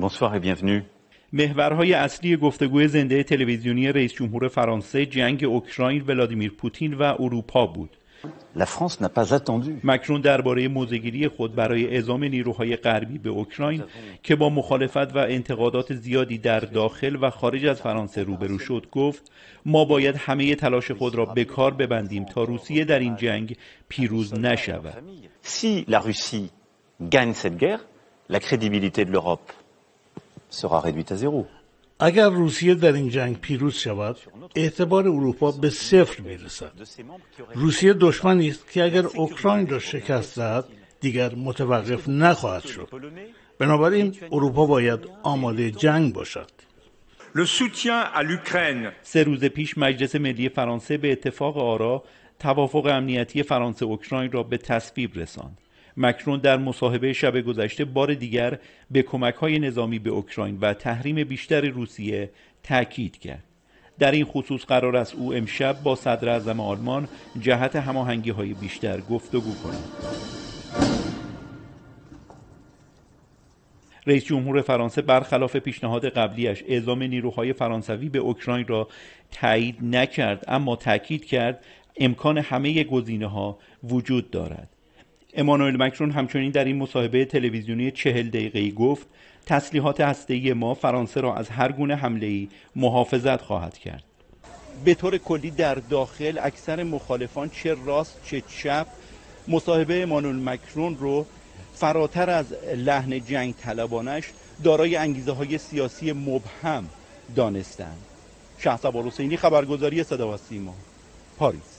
Bonsoir et bienvenue. محورهای اصلی گفتگوی زنده تلویزیونی رئیس جمهور فرانسه جنگ اوکراین ولادیمیر پوتین و اروپا بود. La France n'a pas attendu. مکرون درباره موضع‌گیری خود برای اعزام نیروهای غربی به اوکراین که با مخالفت و انتقادات زیادی در داخل و خارج از فرانسه روبرو شد گفت ما باید همه تلاش خود را به کار ببندیم تا روسیه در این جنگ پیروز نشود. Si la Russie gagne cette guerre, la crédibilité de l'Europe sera réduite à zéro. اگر روسیه در این جنگ پیروز شود، اعتبار اروپا به صفر میرسد. روسیه دشمنی است که اگر اوکراین را شکست دهد، دیگر متوقف نخواهد شد. بنابراین اروپا باید آماده جنگ باشد. Le soutien à l'Ukraine. 3 روز پیش مجلس ملی فرانسه به اتفاق آرا توافق امنیتی فرانسه اوکراین را به تصویب رساند. مکرون در مصاحبه شب گذشته بار دیگر به کمک‌های نظامی به اوکراین و تحریم بیشتر روسیه تاکید کرد. در این خصوص قرار است او امشب با صدر اعظم آلمان جهت هماهنگی‌های بیشتر گفتگو کند. رئیس جمهور فرانسه برخلاف پیشنهاد قبلیش اعزام نیروهای فرانسوی به اوکراین را تایید نکرد، اما تاکید کرد امکان همه گزینه‌ها وجود دارد. امانوئل مکرون همچنین در این مصاحبه تلویزیونی 40 دقیقه‌ای گفت تسلیحات هسته‌ای ما فرانسه را از هر گونه حمله‌ای محافظت خواهد کرد. به طور کلی در داخل اکثر مخالفان چه راست چه چپ مصاحبه امانوئل مکرون رو فراتر از لحن جنگ طلبانش دارای انگیزه‌های سیاسی مبهم دانستند. شهسوار حسینی، خبرگزاری صدا و سیما، پاریس.